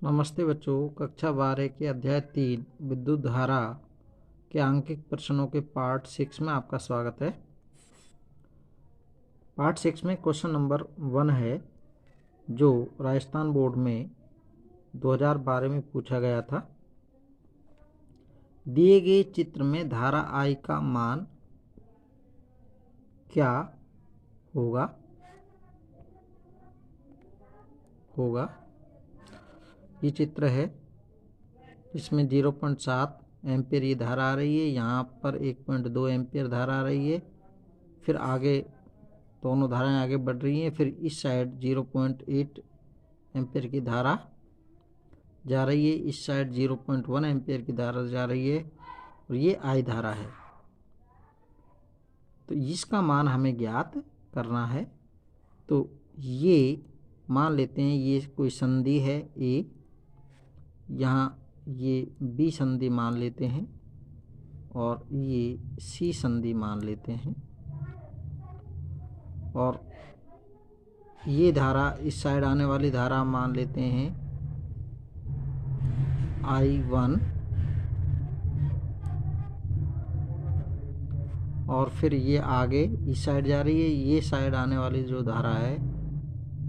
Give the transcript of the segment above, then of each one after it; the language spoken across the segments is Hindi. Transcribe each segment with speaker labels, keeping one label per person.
Speaker 1: नमस्ते बच्चों, कक्षा 12 के अध्याय 3 विद्युत धारा के आंकिक प्रश्नों के पार्ट 6 में आपका स्वागत है। पार्ट 6 में क्वेश्चन नंबर 1 है जो राजस्थान बोर्ड में 2012 में पूछा गया था। दिए गए चित्र में धारा I का मान क्या होगा। ये चित्र है, इसमें 0.7 एम्पियर ये धारा आ रही है, यहाँ पर 1.2 एम्पियर धारा आ रही है, फिर आगे दोनों धाराएं आगे बढ़ रही हैं, फिर इस साइड 0.8 एम्पियर की धारा जा रही है, इस साइड 0.1 एम्पियर की धारा जा रही है और ये I धारा है। तो इसका मान हमें ज्ञात करना है। तो ये मान लेते हैं ये कोई संधि है A, यहाँ ये B संधि मान लेते हैं और ये C संधि मान लेते हैं, और ये धारा इस साइड आने वाली धारा मान लेते हैं I1, और फिर ये आगे इस साइड जा रही है, ये साइड आने वाली जो धारा है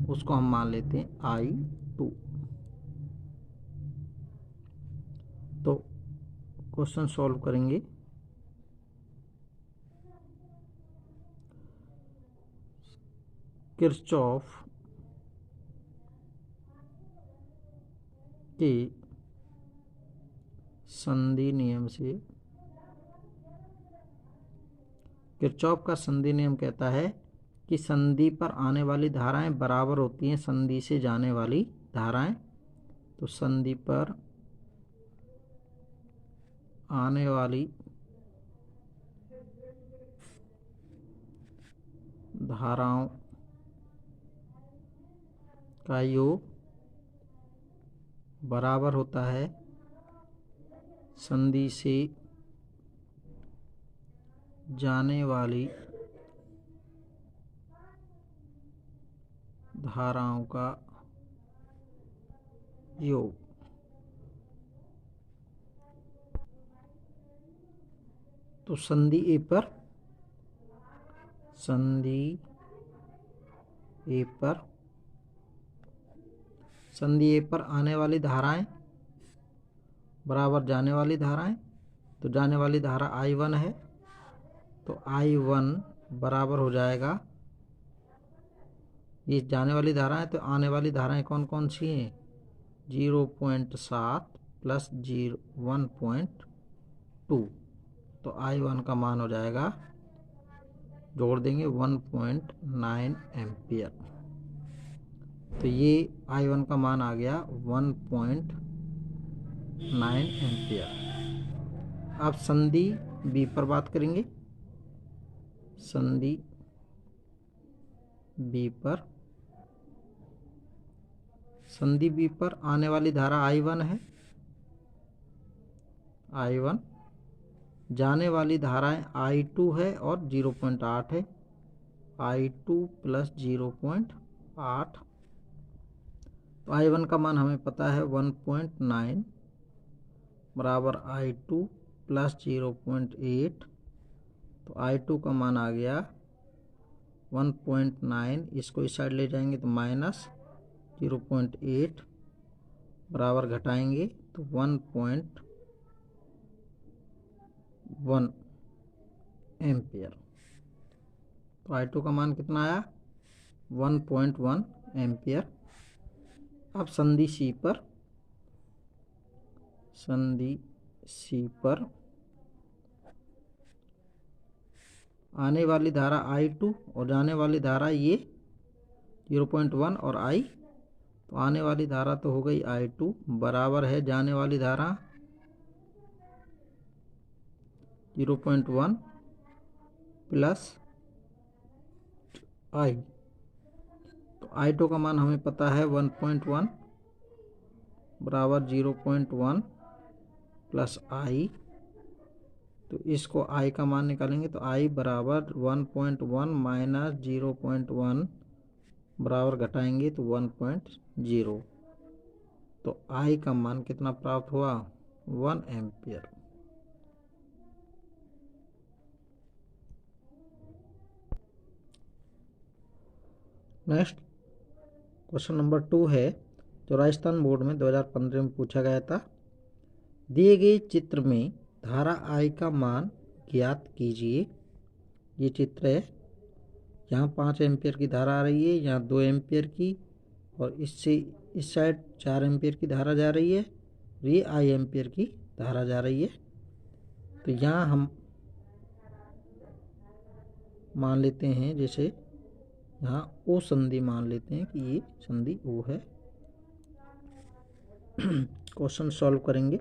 Speaker 1: उसको हम मान लेते हैं I2। तो क्वेश्चन सॉल्व करेंगे। किरचॉफ के संधि नियम से, किरचॉफ का संधि नियम कहता है कि संधि पर आने वाली धाराएं बराबर होती हैं संधि से जाने वाली धाराएं। तो संधि पर आने वाली धाराओं का योग बराबर होता है संधि से जाने वाली धाराओं का योग। तो संधि A पर आने वाली धाराएं बराबर जाने वाली धाराएं। तो जाने वाली धारा I1 है, तो I1 बराबर हो जाएगा, ये जाने वाली धाराएं, तो आने वाली धाराएं कौन कौन सी हैं, 0.7 प्लस 1.2। तो I1 का मान हो जाएगा, जोड़ देंगे 1.9 एम्पियर। तो ये I1 का मान आ गया 1.9 एम्पियर। अब संधि B पर बात करेंगे। संधि B पर आने वाली धारा I1 है, I1, जाने वाली धाराएं I2 है और 0.8 है, I2 प्लस 0.8। तो I1 का मान हमें पता है 1.9 बराबर I2 प्लस 0.8। तो I2 का मान आ गया 1.9, इसको इस साइड ले जाएंगे तो माइनस 0.8 बराबर घटाएंगे तो 1.1 एम्पियर। तो I2 का मान कितना आया, 1.1 एम्पियर। अब संधि C पर आने वाली धारा I2 और जाने वाली धारा ये 0.1 और I। तो आने वाली धारा तो हो गई I2 बराबर है जाने वाली धारा 0.1 प्लस I। तो I2 का मान हमें पता है 1.1 बराबर 0.1 प्लस I। तो इसको I का मान निकालेंगे तो I बराबर 1.1 माइनस 0.1 बराबर घटाएंगे तो 1.0। तो I का मान कितना प्राप्त हुआ? 1 एम्पियर। नेक्स्ट क्वेश्चन नंबर 2 है, जो राजस्थान बोर्ड में 2015 में पूछा गया था। दिए गए चित्र में धारा I का मान ज्ञात कीजिए। ये चित्र है, यहाँ 5 एम्पियर की धारा आ रही है, यहाँ 2 एम्पियर की, और इससे इस साइड 4 एम्पियर की धारा जा रही है, ये I एम्पियर की धारा जा रही है। तो यहाँ हम मान लेते हैं, जैसे यहाँ O संधि मान लेते हैं कि ये संधि O है। क्वेश्चन सॉल्व करेंगे।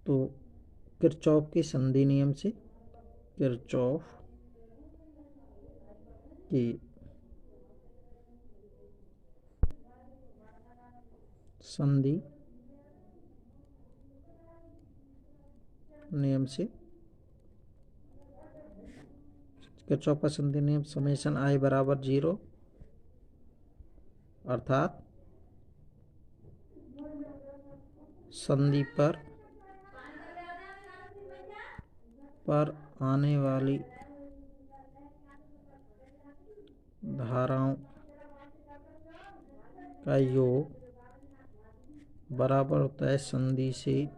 Speaker 1: तो किरचॉफ के संधि नियम से, किरचॉफ के संधि नियम से, किरचॉफ का संधि नियम समेशन I बराबर 0, अर्थात संधि पर आने वाली धाराओं का योग बराबर होता है संधि से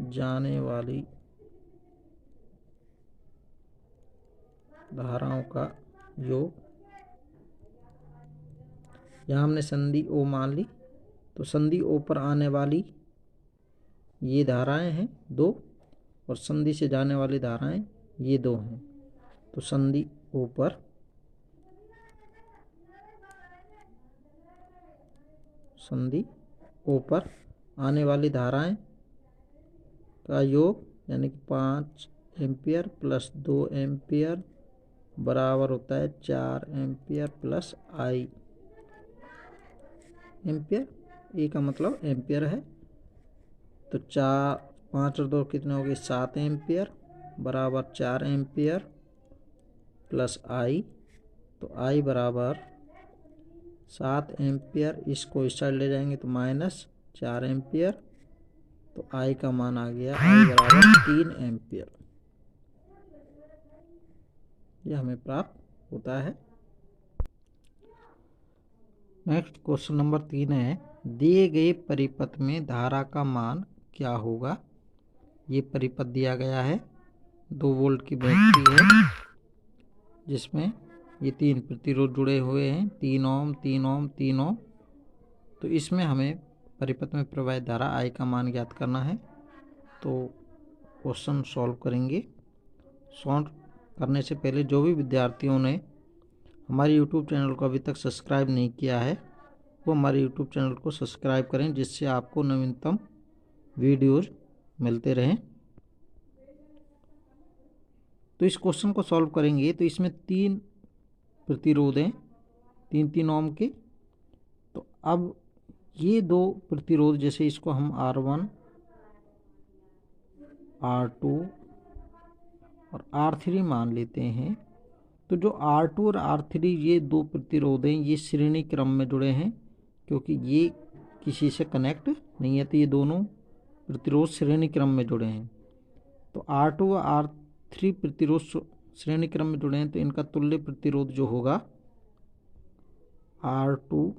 Speaker 1: जाने वाली धाराओं का योग। यहाँ हमने संधि O मान ली, तो संधि O पर आने वाली ये धाराएं हैं 2, और संधि से जाने वाली धाराएं ये 2 हैं। तो संधि O पर आने वाली धाराएं का योग, यानी कि 5 एम्पियर प्लस 2 एम्पियर बराबर होता है 4 ampere plus I ampere. E का मतलब एम्पियर है। तो 5 और 2 कितने हो गए? 7 एम्पियर बराबर 4 एम्पियर प्लस I। तो I बराबर 7 एम्पियर, इसको इस साइड ले जाएंगे तो माइनस 4 एम्पियर। तो I का मान आ गया I बराबर 3 एम्पियर। यह हमें प्राप्त होता है। नेक्स्ट क्वेश्चन नंबर 3 है, दिए गए परिपथ में धारा का मान क्या होगा? ये परिपथ दिया गया है, 2 वोल्ट की बैटरी है, जिसमें ये 3 प्रतिरोध जुड़े हुए हैं, 3 ओम 3 ओम 3 ओम। तो इसमें हमें परिपथ में प्रवाहित धारा I का मान ज्ञात करना है। तो क्वेश्चन सॉल्व करेंगे। सॉल्व करने से पहले जो भी विद्यार्थियों ने हमारे YouTube चैनल को अभी तक सब्सक्राइब नहीं किया है, वो हमारे YouTube चैनल को सब्सक्राइब करें, जिससे आपको नवीनतम वीडियोज मिलते रहें। तो इस क्वेश्चन को सॉल्व करेंगे, तो इसमें 3 प्रतिरोध हैं, 3-3 ओम के। तो अब ये 2 प्रतिरोध, जैसे इसको हम R1, R2 और R3 मान लेते हैं। तो जो R2 और R3 ये 2 प्रतिरोध हैं, ये श्रेणी क्रम में जुड़े हैं, क्योंकि ये किसी से कनेक्ट नहीं है। तो ये दोनों प्रतिरोध श्रेणी क्रम में जुड़े हैं। तो R2 व R3 प्रतिरोध श्रेणी क्रम में जुड़े हैं, तो इनका तुल्य प्रतिरोध जो होगा R2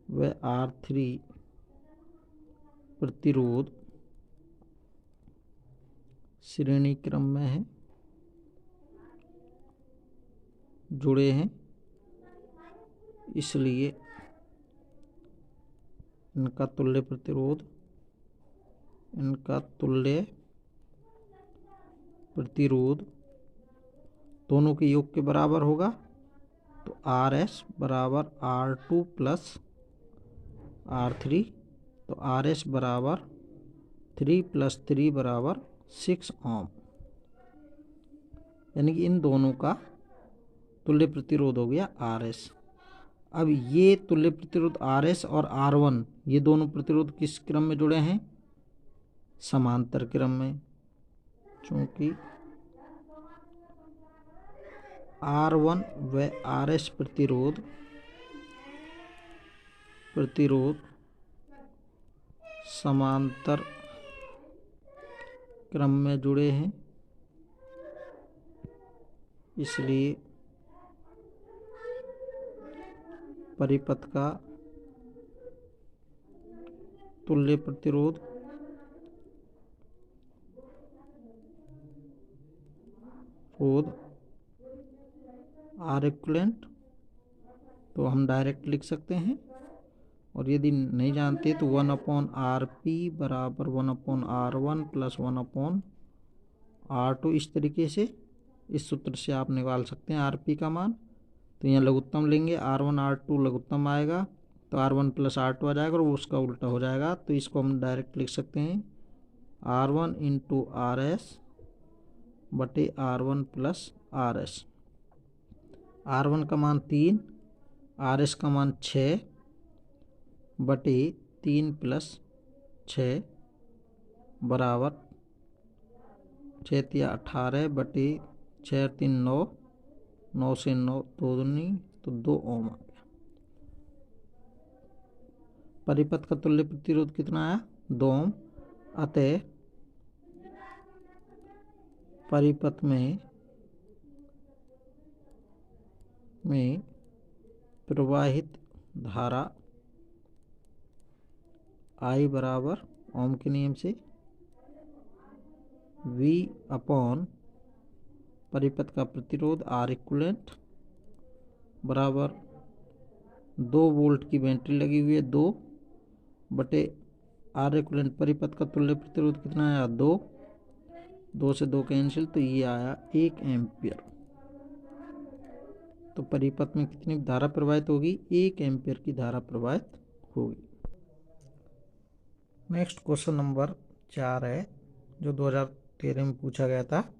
Speaker 1: व R3 प्रतिरोध श्रेणी क्रम में है, जुड़े हैं, इसलिए इनका तुल्य प्रतिरोध दोनों के योग के बराबर होगा। तो RS बराबर R2 प्लस R3। तो RS बराबर 3 + 3 बराबर 6 ओम, यानी कि इन दोनों का तुल्य प्रतिरोध हो गया RS। अब ये तुल्य प्रतिरोध RS और R1, ये दोनों प्रतिरोध किस क्रम में जुड़े हैं? समांतर क्रम में। चूंकि R1 व RS प्रतिरोध समांतर क्रम में जुड़े हैं, इसलिए परिपथ का तुल्य प्रतिरोध R इक्विवेलेंट, तो हम डायरेक्ट लिख सकते हैं। और यदि नहीं जानते तो 1/RP बराबर 1/R1 प्लस 1/R2, इस तरीके से इस सूत्र से आप निकाल सकते हैं RP का मान। तो यहाँ लघुत्तम लेंगे, R1 R2 लघुत्तम आएगा तो R1 प्लस R2 आ जाएगा और वो उसका उल्टा हो जाएगा, तो इसको हम डायरेक्ट लिख सकते हैं R1 इंटू RS बटे R1 प्लस RS। R1 का मान 3, RS का मान 6 बटे 3 प्लस 6 बराबर 6 × 18 बटे 6 × 3 9, 9 से 9 2 दूनी तो 2 ओम आ गया। परिपथ का तुल्य प्रतिरोध कितना आया? 2 ओम। अतः परिपथ में प्रवाहित धारा I बराबर ओम के नियम से V अपॉन परिपथ का प्रतिरोध R इक्विवेलेंट बराबर 2 वोल्ट की बैटरी लगी हुई है 2 बटे R इक्विवेलेंट। परिपथ का तुल्य प्रतिरोध कितना आया? 2, 2 से 2 कैंसिल, तो ये आया 1 एम्पियर। तो परिपथ में कितनी धारा प्रवाहित होगी? 1 एम्पियर की धारा प्रवाहित होगी। नेक्स्ट क्वेश्चन नंबर 4 है, जो 2013 में पूछा गया था।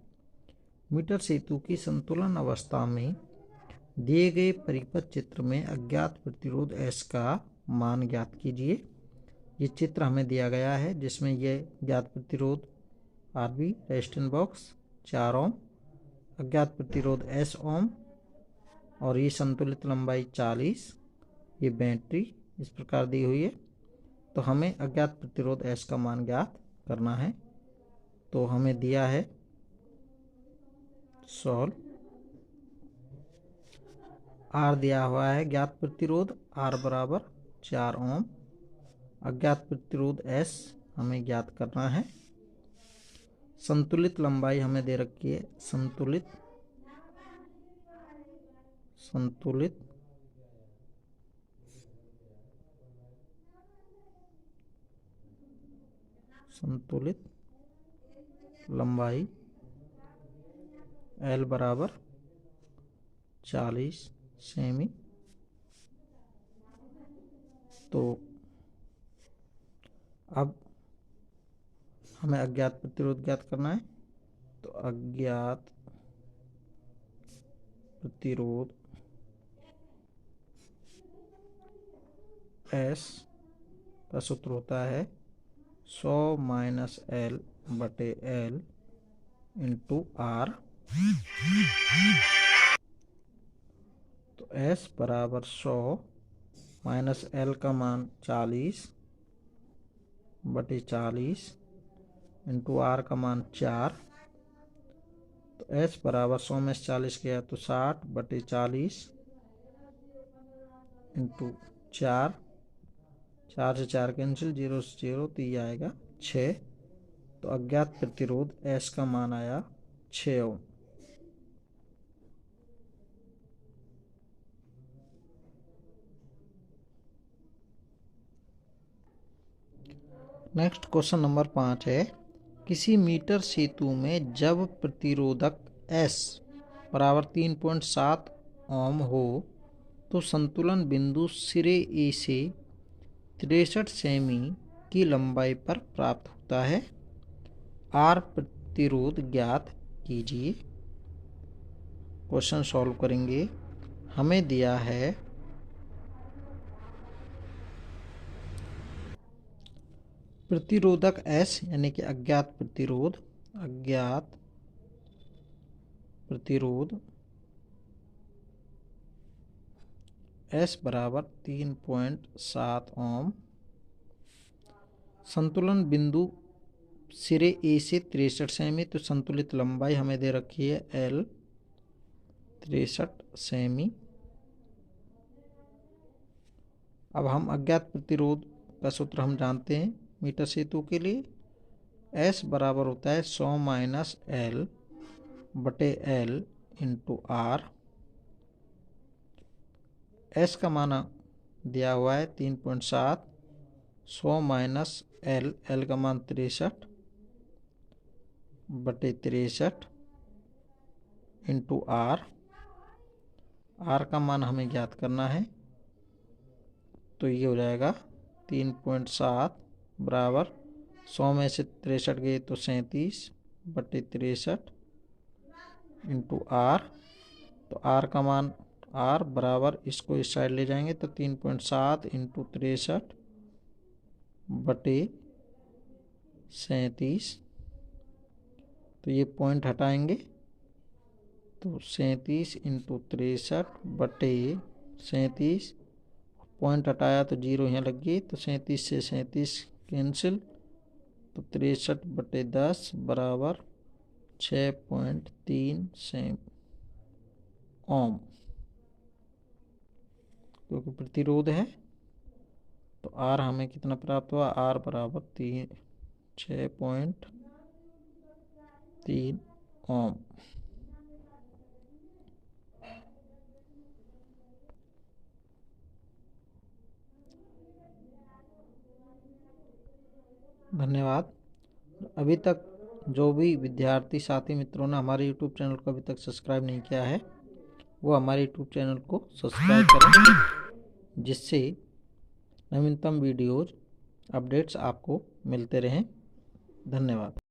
Speaker 1: मीटर सेतु की संतुलन अवस्था में दिए गए परिपथ चित्र में अज्ञात प्रतिरोध S का मान ज्ञात कीजिए। ये चित्र हमें दिया गया है जिसमें यह ज्ञात प्रतिरोध RB रेजिस्टेंस बॉक्स 4 ओम, अज्ञात प्रतिरोध S ओम और ये संतुलित लंबाई 40, ये बैटरी इस प्रकार दी हुई है। तो हमें अज्ञात प्रतिरोध S का मान ज्ञात करना है। तो हमें दिया है सॉल्व। R दिया हुआ है ज्ञात प्रतिरोध R बराबर 4 ओम, अज्ञात प्रतिरोध S हमें ज्ञात करना है। संतुलित लंबाई हमें दे रखी है, संतुलित लंबाई L बराबर 40 सेमी। तो अब हमें अज्ञात प्रतिरोध ज्ञात करना है। तो अज्ञात प्रतिरोध S का सूत्र होता है 100 माइनस L बटे L इंटू R। तो S बराबर 100 माइनस L का मान 40 बटे 40 इंटू R का मान 4। तो S बराबर 100 में 40 किया तो 60 बटे 40 इंटू 4, 4 से 4 कैंसिल, 0 से 0, तो ये आएगा 6। तो अज्ञात प्रतिरोध S का मान आया 6 ओम। नेक्स्ट क्वेश्चन नंबर 5 है, किसी मीटर सेतु में जब प्रतिरोधक S बराबर 3.7 ओम हो तो संतुलन बिंदु सिरे A से 63 सेमी की लंबाई पर प्राप्त होता है। R प्रतिरोध ज्ञात कीजिए। क्वेश्चन सॉल्व करेंगे। हमें दिया है प्रतिरोधक S यानी कि अज्ञात प्रतिरोध एस बराबर 3.7 ओम। संतुलन बिंदु सिरे ए से 63 सेमी, तो संतुलित लंबाई हमें दे रखी है L 63 सेमी। अब हम अज्ञात प्रतिरोध का सूत्र हम जानते हैं मीटर सेतु के लिए। S बराबर होता है 100 माइनस L बटे L इंटू R। S का मान दिया हुआ है 3.7, 100 माइनस L, L का मान 63 बटे 63 इंटू R। R का मान हमें ज्ञात करना है, तो ये हो जाएगा 3.7 बराबर 100 में से 63 गए तो 37 बटे 63 इंटू R। तो R का मान R बराबर, इसको इस साइड ले जाएंगे तो 3.7 इंटू 63 बटे 37। तो ये पॉइंट हटाएंगे तो 37 इंटू 63 बटे 37, पॉइंट हटाया तो 0 यहाँ लग गई, तो 37 से 37 कैंसिल, तो 63 बटे 10 बराबर 6.3 सेम ओम। क्योंकि प्रतिरोध है तो R हमें कितना प्राप्त हुआ, R बराबर 6.3 ओम। धन्यवाद। अभी तक जो भी विद्यार्थी साथी मित्रों ने हमारे YouTube चैनल को अभी तक सब्सक्राइब नहीं किया है, वो हमारे YouTube चैनल को सब्सक्राइब करें, जिससे नवीनतम वीडियोज अपडेट्स आपको मिलते रहें। धन्यवाद।